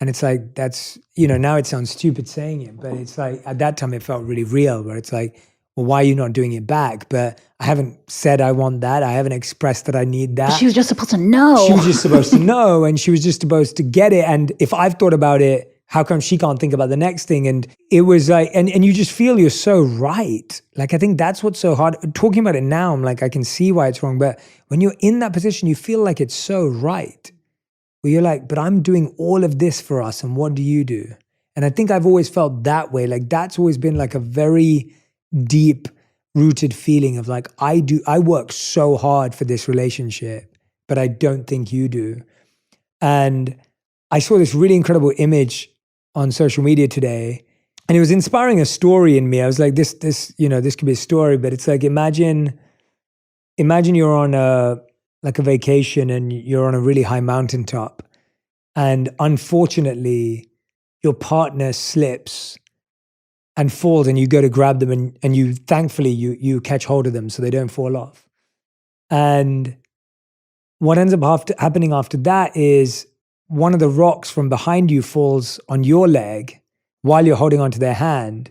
And it's like, that's, you know, now it sounds stupid saying it, but it's like, at that time it felt really real, where it's like, well, why are you not doing it back? But I haven't said I want that. I haven't expressed that I need that. But she was just supposed to know. She was just supposed to know, and she was just supposed to get it. And if I've thought about it, how come she can't think about the next thing? And it was like, and you just feel you're so right. Like, I think that's what's so hard. Talking about it now, I'm like, I can see why it's wrong. But when you're in that position, you feel like it's so right. Where you're like, but I'm doing all of this for us, and what do you do? And I think I've always felt that way. Like, that's always been like a very deep rooted feeling of like, I work so hard for this relationship, but I don't think you do. And I saw this really incredible image on social media today, and it was inspiring a story in me. I was like, this, you know, this could be a story, but it's like, imagine you're on a vacation and you're on a really high mountaintop, and unfortunately your partner slips and falls, and you go to grab them, and you thankfully you catch hold of them so they don't fall off. And what ends up happening after that is one of the rocks from behind you falls on your leg while you're holding onto their hand,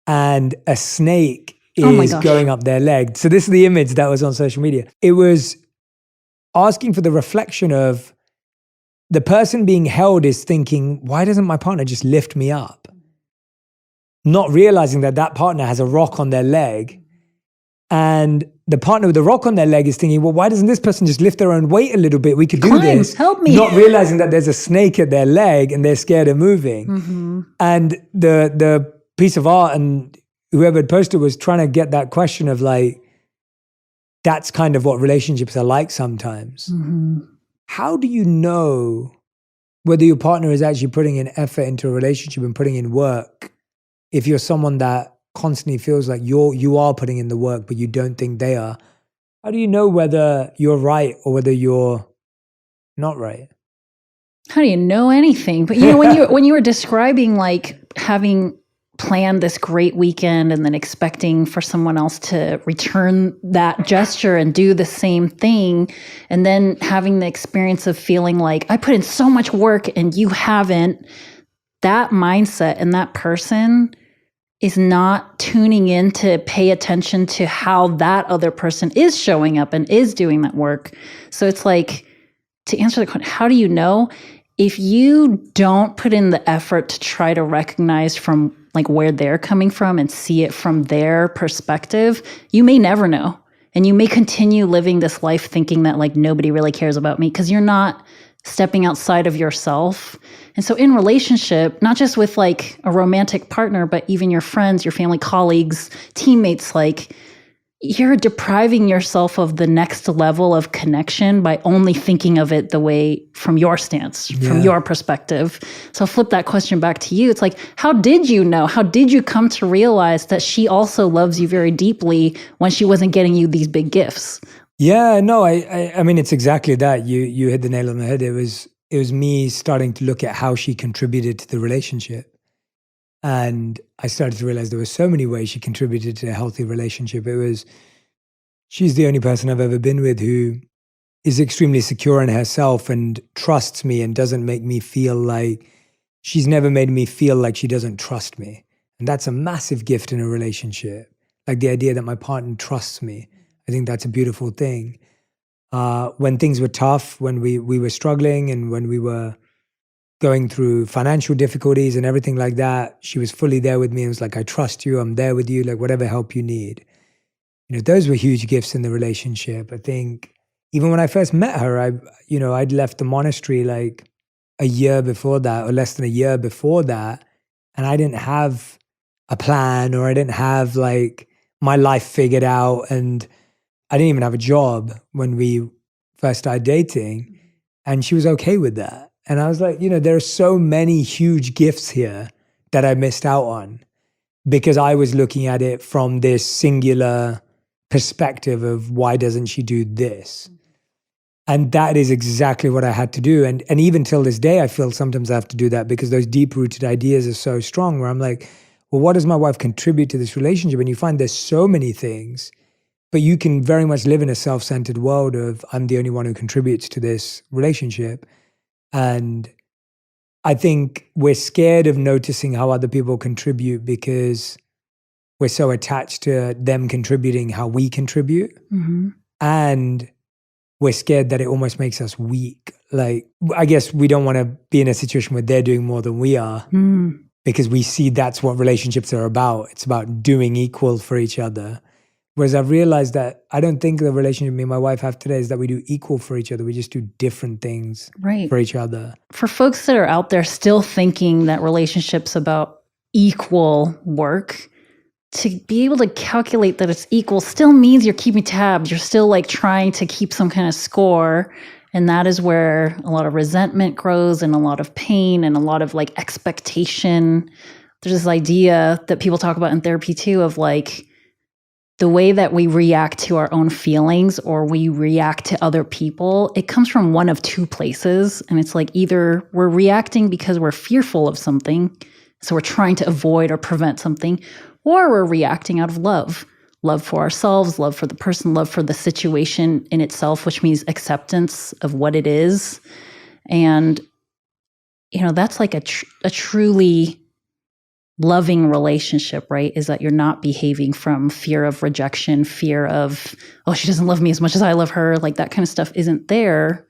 and a snake is going up their leg. So this is the image that was on social media. It was asking for the reflection of the person being held is thinking, why doesn't my partner just lift me up? Not realizing that that partner has a rock on their leg, and the partner with the rock on their leg is thinking, well, why doesn't this person just lift their own weight a little bit? We could do this. Help me. Not realizing that there's a snake at their leg and they're scared of moving. Mm-hmm. And the piece of art and whoever had posted was trying to get that question of like, that's kind of what relationships are like sometimes. Mm-hmm. How do you know whether your partner is actually putting in effort into a relationship and putting in work if you're someone that constantly feels like you are putting in the work, but you don't think they are? How do you know whether you're right or whether you're not right? How do you know anything? But you know, when you were describing like having planned this great weekend and then expecting for someone else to return that gesture and do the same thing, and then having the experience of feeling like I put in so much work and you haven't, that mindset and that person is not tuning in to pay attention to how that other person is showing up and is doing that work. So it's like, to answer the question, how do you know? If you don't put in the effort to try to recognize from like where they're coming from and see it from their perspective, you may never know. And you may continue living this life thinking that like nobody really cares about me because you're not stepping outside of yourself. And so in relationship, not just with like a romantic partner, but even your friends, your family, colleagues, teammates, like you're depriving yourself of the next level of connection by only thinking of it the way from your stance, from your perspective. So I'll flip that question back to you. It's like, how did you know? How did you come to realize that she also loves you very deeply when she wasn't getting you these big gifts? Yeah, no, I mean, it's exactly that. You hit the nail on the head. It was me starting to look at how she contributed to the relationship. And I started to realize there were so many ways she contributed to a healthy relationship. She's the only person I've ever been with who is extremely secure in herself and trusts me and doesn't make me feel like, she's never made me feel like she doesn't trust me. And that's a massive gift in a relationship. Like the idea that my partner trusts me. I think that's a beautiful thing. When things were tough, when we were struggling and when we were going through financial difficulties and everything like that, she was fully there with me and was like, I trust you, I'm there with you, like whatever help you need. You know, those were huge gifts in the relationship. I think even when I first met her, I'd left the monastery like a year before that or less than a year before that. And I didn't have a plan or I didn't have like my life figured out. And I didn't even have a job when we first started dating. And she was okay with that. And I was like, there are so many huge gifts here that I missed out on because I was looking at it from this singular perspective of why doesn't she do this? And that is exactly what I had to do. And even till this day, I feel sometimes I have to do that because those deep-rooted ideas are so strong where I'm like, well, what does my wife contribute to this relationship? And you find there's so many things, but you can very much live in a self-centered world of I'm the only one who contributes to this relationship. And I think we're scared of noticing how other people contribute because we're so attached to them contributing how we contribute. Mm-hmm. And we're scared that it almost makes us weak. Like, I guess we don't want to be in a situation where they're doing more than we are because we see that's what relationships are about. It's about doing equal for each other. Whereas I've realized that I don't think the relationship me and my wife have today is that we do equal for each other. We just do different things for each other. For folks that are out there still thinking that relationships about equal work, to be able to calculate that it's equal still means you're keeping tabs. You're still like trying to keep some kind of score. And that is where a lot of resentment grows and a lot of pain and a lot of like expectation. There's this idea that people talk about in therapy too of like the way that we react to our own feelings or we react to other people. It comes from one of two places. And it's like either we're reacting because we're fearful of something. So we're trying to avoid or prevent something, or we're reacting out of love for ourselves, love for the person, love for the situation in itself, which means acceptance of what it is. And, you know, that's like a truly loving relationship, right? Is that you're not behaving from fear of rejection, fear of, oh, she doesn't love me as much as I love her. Like that kind of stuff isn't there.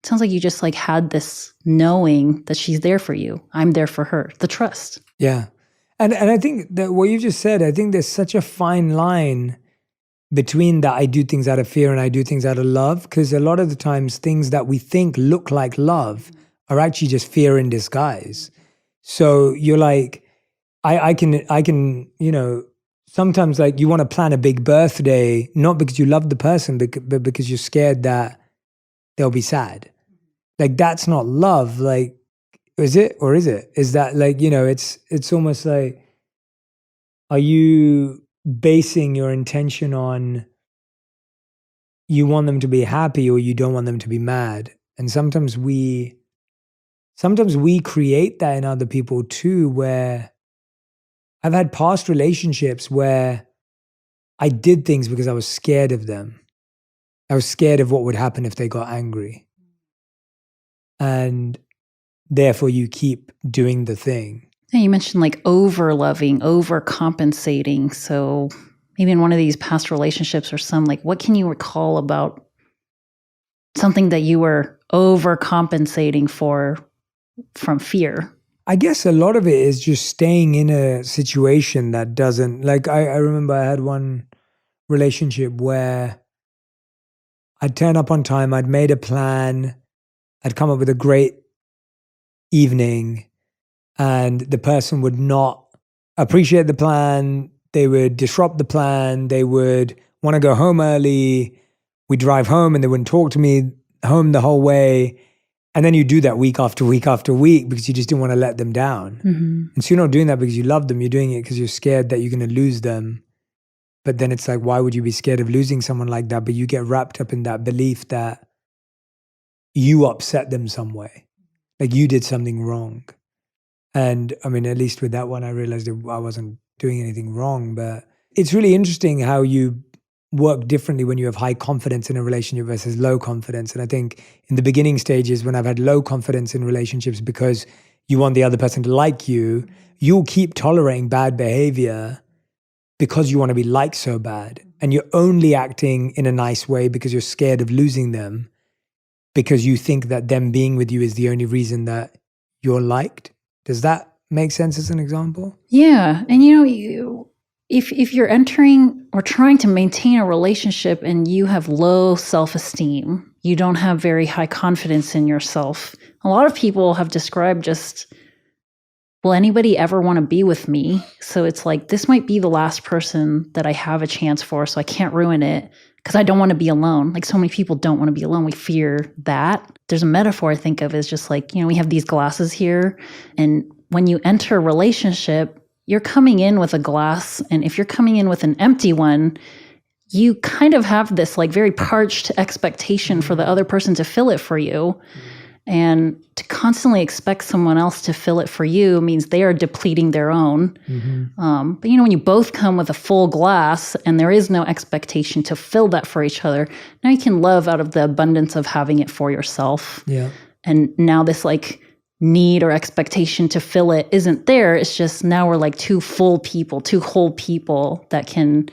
It sounds like you just like had this knowing that she's there for you. I'm there for her. The trust. Yeah. And I think that what you just said, I think there's such a fine line between that I do things out of fear and I do things out of love. Because a lot of the times things that we think look like love are actually just fear in disguise. So you're like, I can, you know, sometimes like you want to plan a big birthday, not because you love the person, but because you're scared that they'll be sad. Like that's not love. Like, is it or is it? Is that like, you know, it's almost like, are you basing your intention on you want them to be happy or you don't want them to be mad? And sometimes we create that in other people too, where I've had past relationships where I did things because I was scared of them. I was scared of what would happen if they got angry. And therefore you keep doing the thing. Yeah, you mentioned like over loving, over compensating. So maybe in one of these past relationships or some, like what can you recall about something that you were overcompensating for from fear? I guess a lot of it is just staying in a situation that doesn't, like I remember I had one relationship where I'd turn up on time, I'd made a plan, I'd come up with a great evening, and the person would not appreciate the plan, they would disrupt the plan, they would want to go home early, we'd drive home and they wouldn't talk to me home the whole way. And then you do that week after week after week because you just didn't want to let them down. Mm-hmm. And so you're not doing that because you love them. You're doing it because you're scared that you're going to lose them. But then it's like, why would you be scared of losing someone like that? But you get wrapped up in that belief that you upset them some way. Like you did something wrong. And I mean, at least with that one, I realized that I wasn't doing anything wrong. But it's really interesting how you work differently when you have high confidence in a relationship versus low confidence. And I think in the beginning stages, when I've had low confidence in relationships because you want the other person to like you, you'll keep tolerating bad behavior because you want to be liked so bad. And you're only acting in a nice way because you're scared of losing them, because you think that them being with you is the only reason that you're liked. Does that make sense as an example? Yeah. And you know, if you're entering or trying to maintain a relationship and you have low self-esteem, you don't have very high confidence in yourself. A lot of people have described just, will anybody ever want to be with me? So it's like, this might be the last person that I have a chance for, so I can't ruin it because I don't want to be alone. Like so many people don't want to be alone. We fear that. There's a metaphor I think of is just like, you know, we have these glasses here, and when you enter a relationship, you're coming in with a glass, and if you're coming in with an empty one, you kind of have this like very parched expectation for the other person to fill it for you. And to constantly expect someone else to fill it for you means they are depleting their own. Mm-hmm. But you know, when you both come with a full glass and there is no expectation to fill that for each other, now you can love out of the abundance of having it for yourself. Yeah. And now this like need or expectation to fill it isn't there. It's just now we're like two full people, two whole people that can,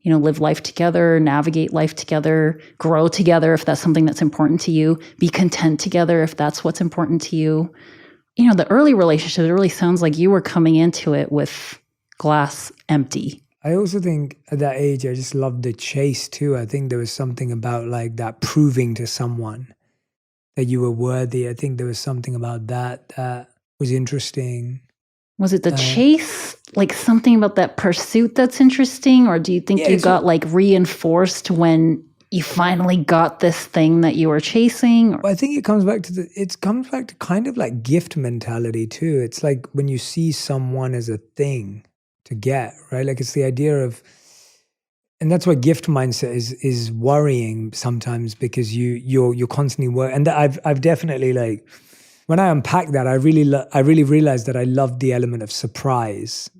live life together, navigate life together, grow together if that's something that's important to you, be content together if that's what's important to you. The early relationship, it really sounds like you were coming into it with glass empty. I also think at that age, I just loved the chase too. I think there was something about like that proving to someone that you were worthy. I think there was something about that was interesting. Was it the chase, like something about that pursuit that's interesting? Or do you think you got like reinforced when you finally got this thing that you were chasing? I think it comes back to kind of like gift mentality too. It's like when you see someone as a thing to get, right? Like it's the idea of, and that's why gift mindset is worrying sometimes, because you're constantly worried. And I've definitely, like, when I unpack that, I really realized that I love the element of surprise.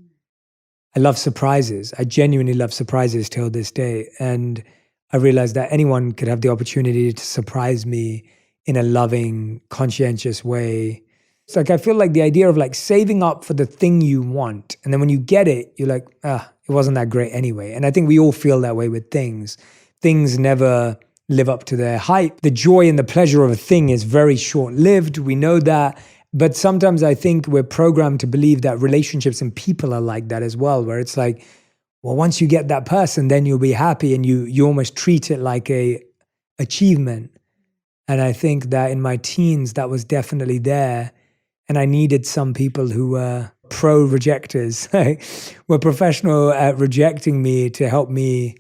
I love surprises. I genuinely love surprises till this day. And I realized that anyone could have the opportunity to surprise me in a loving, conscientious way. It's like, I feel like the idea of like saving up for the thing you want, and then when you get it, you're like, it wasn't that great anyway. And I think we all feel that way with things. Things never live up to their hype. The joy and the pleasure of a thing is very short-lived. We know that. But sometimes I think we're programmed to believe that relationships and people are like that as well, where it's like, well, once you get that person, then you'll be happy, and you almost treat it like a achievement. And I think that in my teens, that was definitely there. And I needed some people who were pro-rejectors, were professional at rejecting me, to help me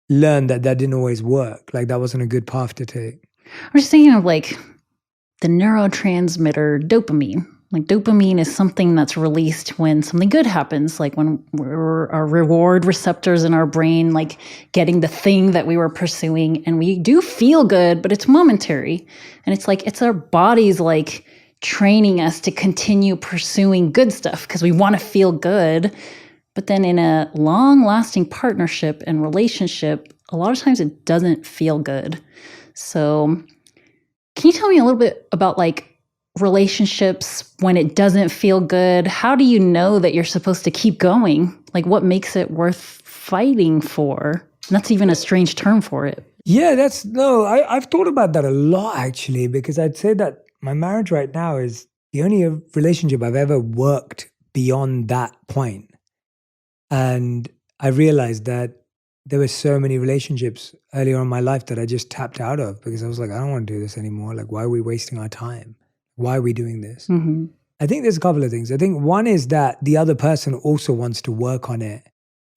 learn that didn't always work. Like that wasn't a good path to take. I was thinking of like the neurotransmitter dopamine. Like dopamine is something that's released when something good happens, like when our reward receptors in our brain, like getting the thing that we were pursuing, and we do feel good, but it's momentary. And it's like, it's our bodies like training us to continue pursuing good stuff because we want to feel good. But then in a long-lasting partnership and relationship, a lot of times it doesn't feel good. So can you tell me a little bit about like relationships when it doesn't feel good? How do you know that you're supposed to keep going? Like what makes it worth fighting for? And that's even a strange term for it. Yeah, I've thought about that a lot actually, because I'd say that my marriage right now is the only relationship I've ever worked beyond that point. And I realized that there were so many relationships earlier in my life that I just tapped out of, because I was like, I don't want to do this anymore. Like, why are we wasting our time? Why are we doing this? Mm-hmm. I think there's a couple of things. I think one is that the other person also wants to work on it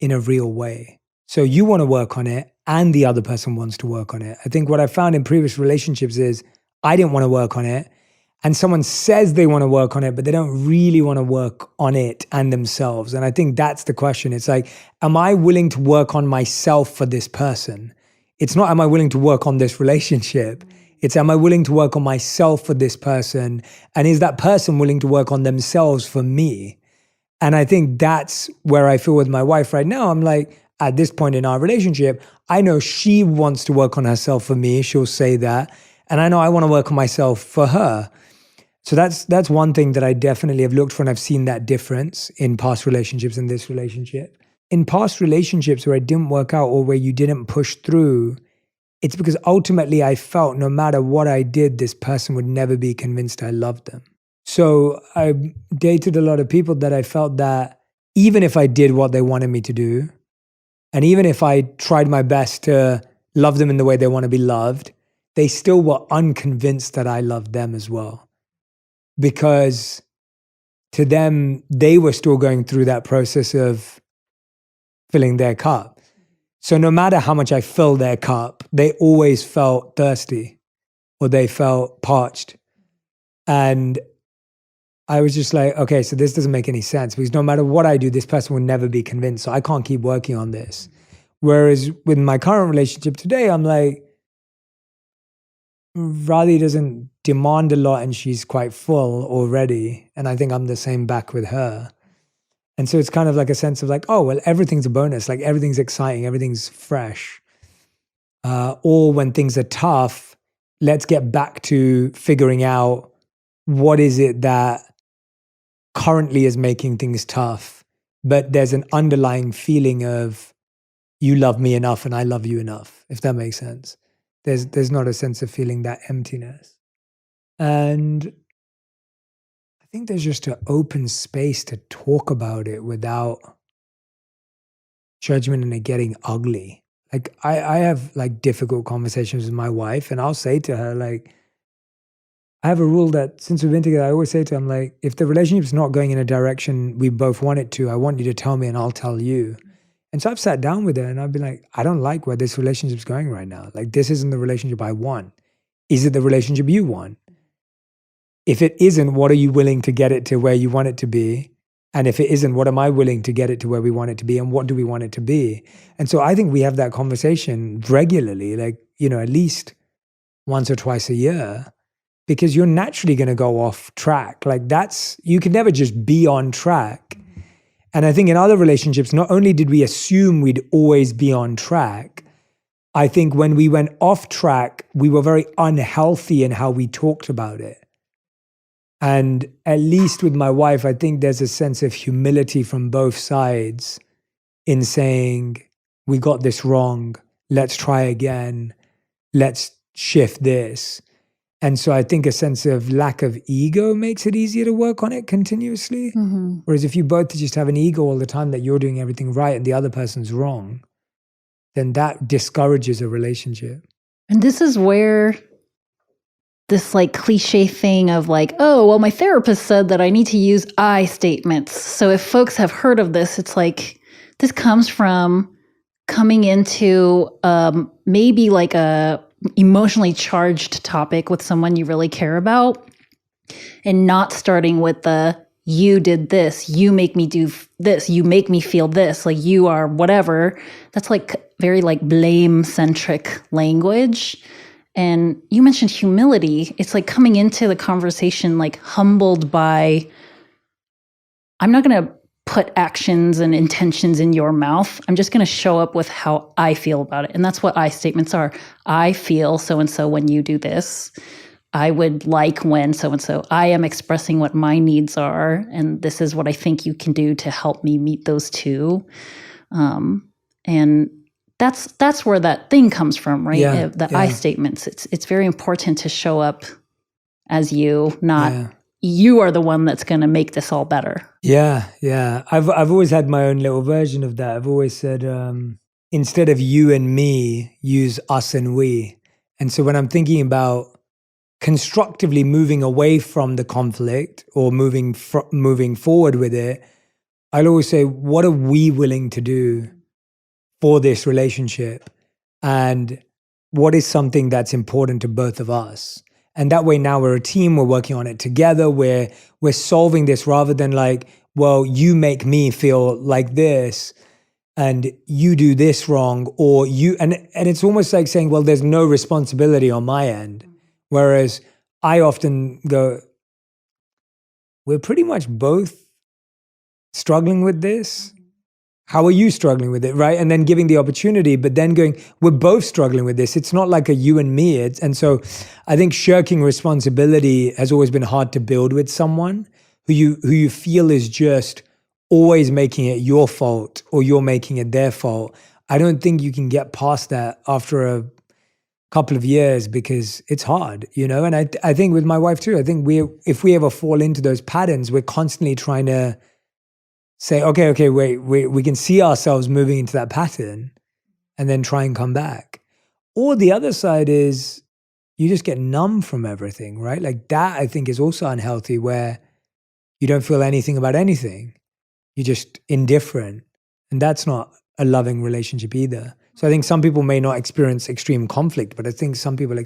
in a real way. So you want to work on it and the other person wants to work on it. I think what I found in previous relationships is I didn't want to work on it, and someone says they want to work on it, but they don't really want to work on it and themselves. And I think that's the question. It's like, am I willing to work on myself for this person? It's not, am I willing to work on this relationship? It's, am I willing to work on myself for this person? And is that person willing to work on themselves for me? And I think that's where I feel with my wife right now. I'm like, at this point in our relationship, I know she wants to work on herself for me. She'll say that. And I know I want to work on myself for her. So that's one thing that I definitely have looked for, and I've seen that difference in past relationships and this relationship. In past relationships where it didn't work out or where you didn't push through, it's because ultimately I felt no matter what I did, this person would never be convinced I loved them. So I dated a lot of people that I felt that even if I did what they wanted me to do, and even if I tried my best to love them in the way they want to be loved, they still were unconvinced that I loved them as well. Because to them, they were still going through that process of filling their cup. So no matter how much I filled their cup, they always felt thirsty or they felt parched. And I was just like, okay, so this doesn't make any sense, because no matter what I do, this person will never be convinced. So I can't keep working on this. Whereas with my current relationship today, I'm like, Radhi doesn't demand a lot and she's quite full already. And I think I'm the same back with her. And so it's kind of like a sense of like, oh, well, everything's a bonus. Like everything's exciting, everything's fresh. Or when things are tough, let's get back to figuring out what is it that currently is making things tough, but there's an underlying feeling of you love me enough and I love you enough, if that makes sense. There's not a sense of feeling that emptiness. And I think there's just an open space to talk about it without judgment and it getting ugly. Like I have like difficult conversations with my wife, and I'll say to her, like, I have a rule that since we've been together, I always say to her, I'm like, if the relationship's not going in a direction we both want it to, I want you to tell me and I'll tell you. And so I've sat down with her and I've been like, I don't like where this relationship's going right now. Like, this isn't the relationship I want. Is it the relationship you want? If it isn't, what are you willing to get it to where you want it to be? And if it isn't, what am I willing to get it to where we want it to be? And what do we want it to be? And so I think we have that conversation regularly, like, you know, at least once or twice a year, because you're naturally going to go off track. Like you can never just be on track. And I think in other relationships, not only did we assume we'd always be on track, I think when we went off track, we were very unhealthy in how we talked about it. And at least with my wife, I think there's a sense of humility from both sides in saying, we got this wrong, let's try again, let's shift this. And so I think a sense of lack of ego makes it easier to work on it continuously. Mm-hmm. Whereas if you both just have an ego all the time that you're doing everything right and the other person's wrong, then that discourages a relationship. And this is where this like cliche thing of like, oh, well, my therapist said that I need to use I statements. So if folks have heard of this, it's like, this comes from coming into maybe like a emotionally charged topic with someone you really care about, and not starting with the, you did this, you make me do this, you make me feel this, like you are whatever. That's like very like blame centric language. And you mentioned humility. It's like coming into the conversation like humbled by, I'm not going to put actions and intentions in your mouth. I'm just going to show up with how I feel about it. And that's what I statements are. I feel so-and-so when you do this. I would like when so-and-so. I am expressing what my needs are. And this is what I think you can do to help me meet those two. And that's where that thing comes from, right? Yeah, the I statements. It's very important to show up as you, not you are the one that's going to make this all better. Yeah. I've always had my own little version of that. I've always said, instead of you and me, use us and we. And so when I'm thinking about constructively moving away from the conflict or moving forward with it, I'll always say, what are we willing to do for this relationship? And what is something that's important to both of us? And that way now we're a team, we're working on it together, we're solving this rather than like, well, you make me feel like this and you do this wrong, or you, and it's almost like saying, well, there's no responsibility on my end. Whereas I often go, we're pretty much both struggling with this. How are you struggling with it, right? And then giving the opportunity, but then going, we're both struggling with this. It's not like a you and me. And so I think shirking responsibility has always been hard to build with someone who you feel is just always making it your fault or you're making it their fault. I don't think you can get past that after a couple of years because it's hard, you know? And I think with my wife too, I think if we ever fall into those patterns, we're constantly trying to say, okay, wait, we can see ourselves moving into that pattern and then try and come back. Or the other side is you just get numb from everything, right? Like that I think is also unhealthy, where you don't feel anything about anything. You're just indifferent. And that's not a loving relationship either. So I think some people may not experience extreme conflict, but I think some people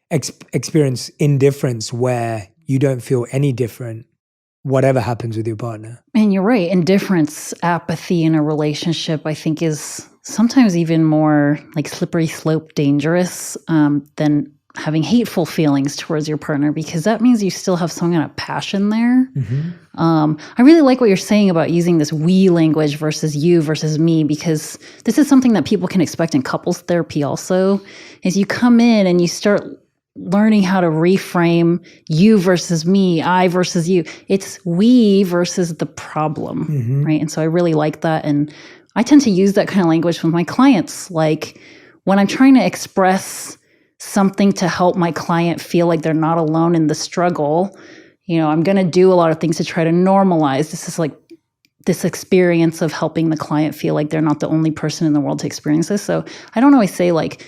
experience indifference where you don't feel any different whatever happens with your partner. And you're right. Indifference, apathy in a relationship, I think is sometimes even more like slippery slope dangerous than having hateful feelings towards your partner, because that means you still have some kind of passion there. Mm-hmm. I really like what you're saying about using this we language versus you versus me, because this is something that people can expect in couples therapy also, is you come in and you start learning how to reframe you versus me, I versus you. It's we versus the problem, right? And so I really like that. And I tend to use that kind of language with my clients. Like when I'm trying to express something to help my client feel like they're not alone in the struggle, I'm going to do a lot of things to try to normalize. This is like this experience of helping the client feel like they're not the only person in the world to experience this. So I don't always say like,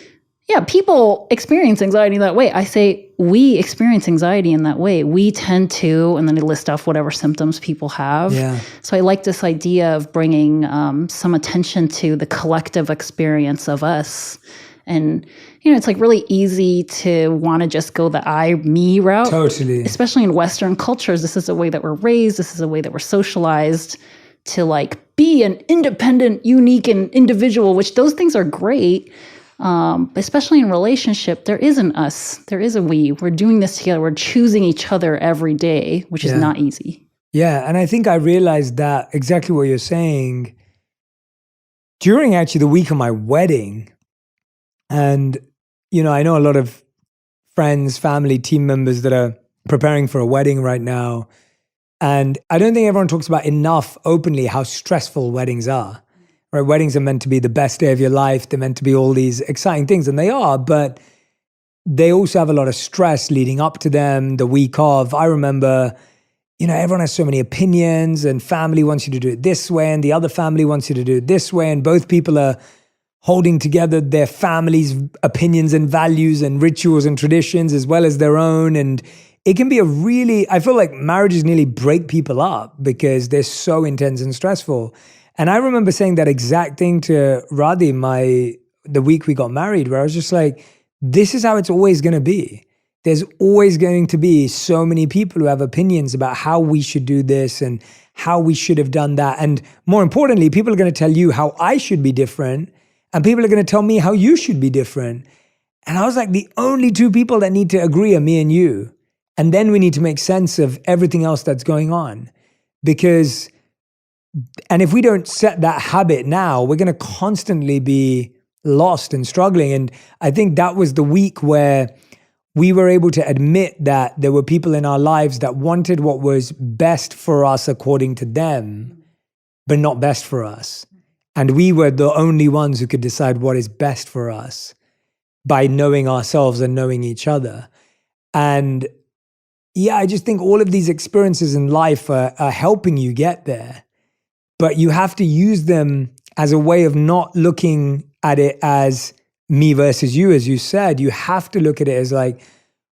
yeah, people experience anxiety that way. I say we experience anxiety in that way. We tend to, and then I list off whatever symptoms people have. Yeah. So I like this idea of bringing some attention to the collective experience of us. And, it's like really easy to want to just go the I, me route. Totally. Especially in Western cultures. This is the way that we're raised. This is the way that we're socialized to like be an independent, unique, and individual, which those things are great. Especially in relationship, there is an us, there is a we. We're doing this together. We're choosing each other every day, which is not easy. Yeah. And I think I realized that exactly what you're saying during actually the week of my wedding. And, I know a lot of friends, family, team members that are preparing for a wedding right now. And I don't think everyone talks about enough openly how stressful weddings are. Right? Weddings are meant to be the best day of your life. They're meant to be all these exciting things, and they are, but they also have a lot of stress leading up to them, the week of. I remember, everyone has so many opinions, and family wants you to do it this way, and the other family wants you to do it this way, and both people are holding together their family's opinions and values and rituals and traditions as well as their own. And it can be I feel like marriages nearly break people up because they're so intense and stressful. And I remember saying that exact thing to Radhi the week we got married, where I was just like, this is how it's always going to be. There's always going to be so many people who have opinions about how we should do this and how we should have done that. And more importantly, people are going to tell you how I should be different, and people are going to tell me how you should be different. And I was like, the only two people that need to agree are me and you. And then we need to make sense of everything else that's going on. And if we don't set that habit now, we're going to constantly be lost and struggling. And I think that was the week where we were able to admit that there were people in our lives that wanted what was best for us according to them, but not best for us. And we were the only ones who could decide what is best for us by knowing ourselves and knowing each other. And yeah, I just think all of these experiences in life are helping you get there. But you have to use them as a way of not looking at it as me versus you, as you said. You have to look at it as like,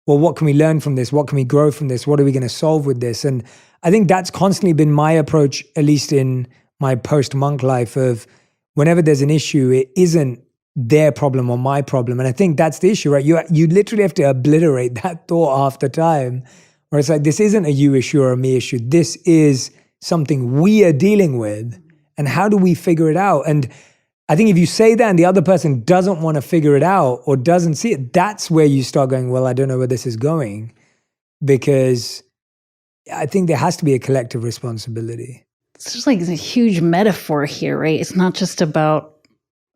well, what can we learn from this? What can we grow from this? What are we going to solve with this? And I think that's constantly been my approach, at least in my post-monk life, of whenever there's an issue, it isn't their problem or my problem. And I think that's the issue, right? You literally have to obliterate that thought after time, where it's like, this isn't a you issue or a me issue. This is something we are dealing with, and how do we figure it out? And I think if you say that and the other person doesn't want to figure it out or doesn't see it, that's where you start going, well, I don't know where this is going, because I think there has to be a collective responsibility. It's just like a huge metaphor here, right? It's not just about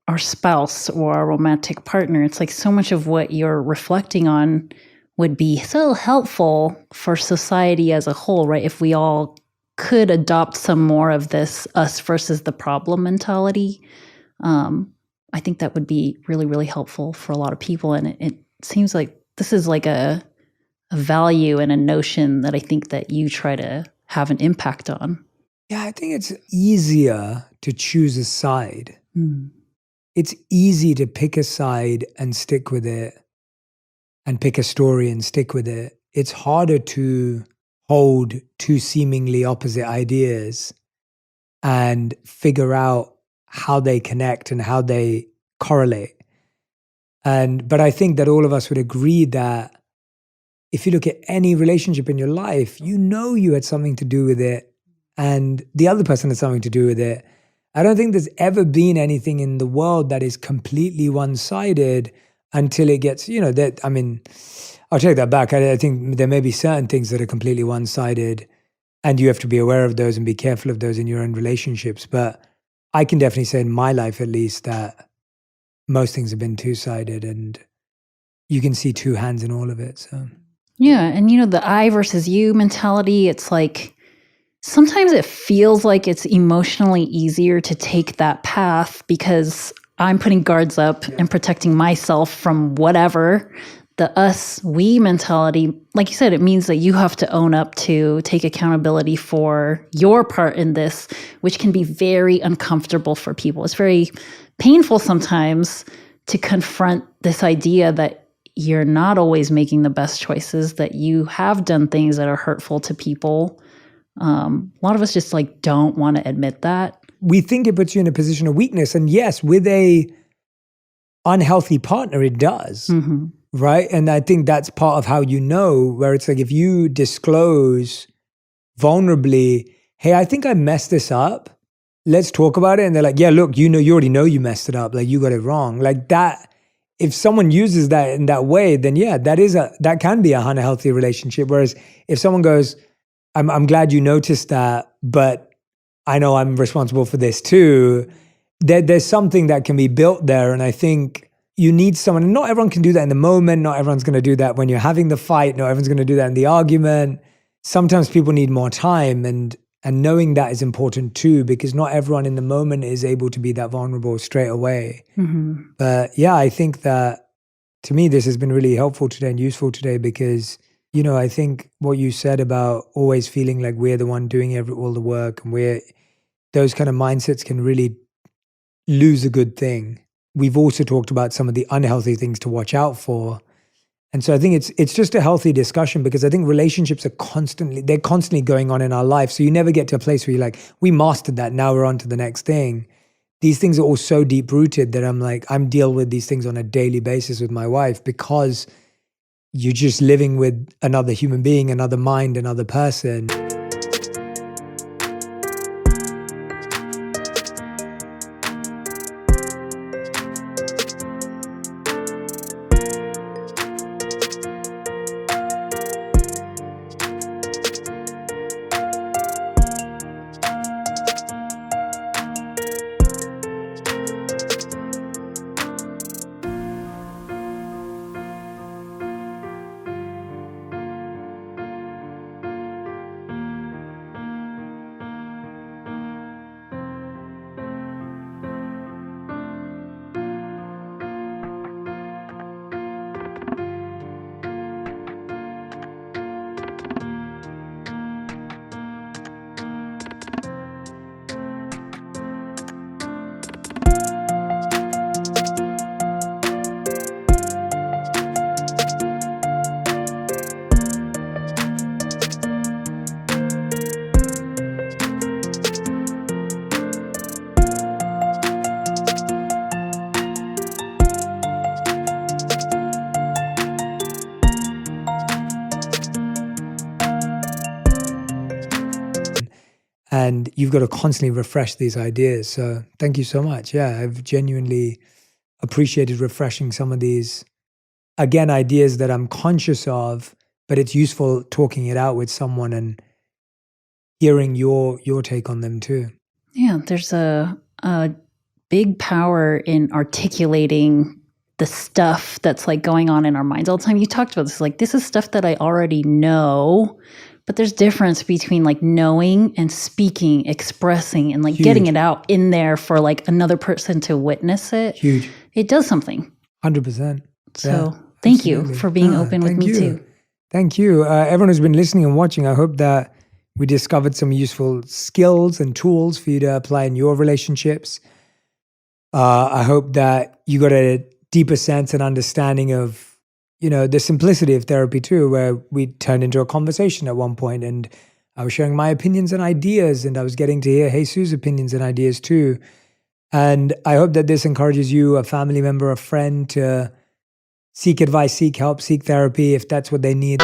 our spouse or our romantic partner. It's like so much of what you're reflecting on would be so helpful for society as a whole, right? If we all could adopt some more of this us versus the problem mentality, I think that would be really, really helpful for a lot of people. And it seems like this is like a value and a notion that I think that you try to have an impact on. Yeah, I think it's easier to choose a side. It's easy to pick a side and stick with it, and pick a story and stick with it. It's harder to hold two seemingly opposite ideas and figure out how they connect and how they correlate. But I think that all of us would agree that if you look at any relationship in your life, you had something to do with it, and the other person had something to do with it. I don't think there's ever been anything in the world that is completely one-sided until it gets, I'll take that back. I think there may be certain things that are completely one-sided, and you have to be aware of those and be careful of those in your own relationships. But I can definitely say in my life, at least, that most things have been two-sided. And you can see two hands in all of it. So yeah, and the I versus you mentality, it's like sometimes it feels like it's emotionally easier to take that path because I'm putting guards up and protecting myself from whatever. The us, we mentality, like you said, it means that you have to own up to take accountability for your part in this, which can be very uncomfortable for people. It's very painful sometimes to confront this idea that you're not always making the best choices, that you have done things that are hurtful to people. A lot of us just like don't want to admit that. We think it puts you in a position of weakness. And yes, with a unhealthy partner, it does. Mm-hmm. Right. And I think that's part of how where it's like if you disclose vulnerably, hey, I think I messed this up. Let's talk about it. And they're like, yeah, look, you already know you messed it up. Like you got it wrong. Like that. If someone uses that in that way, then yeah, that can be a unhealthy relationship. Whereas if someone goes, I'm glad you noticed that, but I know I'm responsible for this too. There's something that can be built there. And I think you need someone, and not everyone can do that in the moment. Not everyone's going to do that when you're having the fight. Not everyone's going to do that in the argument. Sometimes people need more time, and knowing that is important too, because not everyone in the moment is able to be that vulnerable straight away. Mm-hmm. But yeah, I think that to me, this has been really helpful today and useful today because I think what you said about always feeling like we're the one doing all the work, and those kind of mindsets can really lose a good thing. We've also talked about some of the unhealthy things to watch out for. And so I think it's just a healthy discussion, because I think relationships are constantly going on in our life. So you never get to a place where you're like, we mastered that, now we're on to the next thing. These things are all so deep rooted that I'm dealing with these things on a daily basis with my wife, because you're just living with another human being, another mind, another person. And you've got to constantly refresh these ideas. So thank you so much. Yeah, I've genuinely appreciated refreshing some of these, again, ideas that I'm conscious of, but it's useful talking it out with someone and hearing your take on them too. Yeah, there's a big power in articulating the stuff that's like going on in our minds all the time. You talked about this, like this is stuff that I already know, but there's difference between like knowing and speaking, expressing, and like Huge. Getting it out in there for like another person to witness it. Huge. It does something. 100%. So yeah, thank you for being open with me too. Thank you. Everyone who's been listening and watching, I hope that we discovered some useful skills and tools for you to apply in your relationships. I hope that you got a deeper sense and understanding of, the simplicity of therapy too, where we turned into a conversation at one point, and I was sharing my opinions and ideas, and I was getting to hear Jesus' opinions and ideas too. And I hope that this encourages you, a family member, a friend, to seek advice, seek help, seek therapy if that's what they need.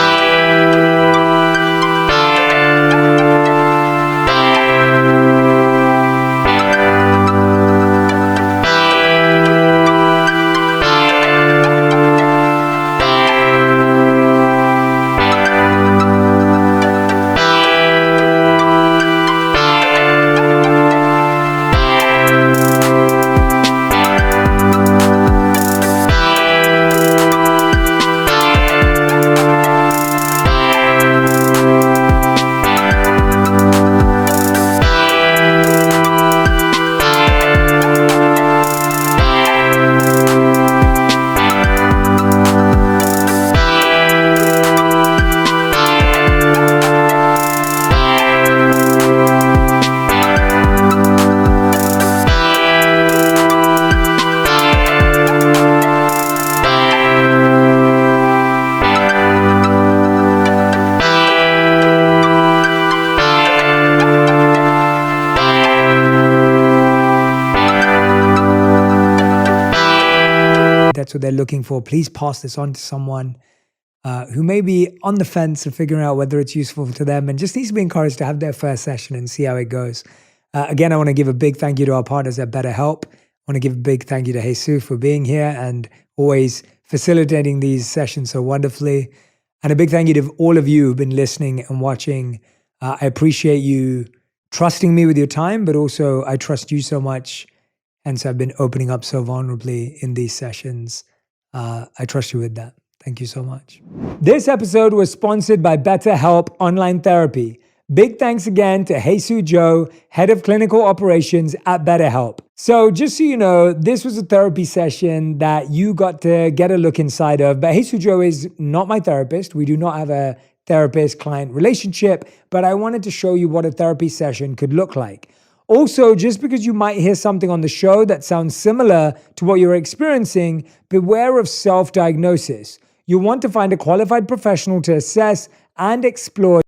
what they're looking for, please pass this on to someone who may be on the fence of figuring out whether it's useful to them and just needs to be encouraged to have their first session and see how it goes. Again, I want to give a big thank you to our partners at BetterHelp. I want to give a big thank you to Jesus for being here and always facilitating these sessions so wonderfully. And a big thank you to all of you who've been listening and watching. I appreciate you trusting me with your time, but also I trust you so much. And so I've been opening up so vulnerably in these sessions. I trust you with that. Thank you so much. This episode was sponsored by BetterHelp Online Therapy. Big thanks again to Jesus Joe, Head of Clinical Operations at BetterHelp. So just so you know, this was a therapy session that you got to get a look inside of, but Jesus Joe is not my therapist. We do not have a therapist-client relationship, but I wanted to show you what a therapy session could look like. Also, just because you might hear something on the show that sounds similar to what you're experiencing, beware of self-diagnosis. You'll want to find a qualified professional to assess and explore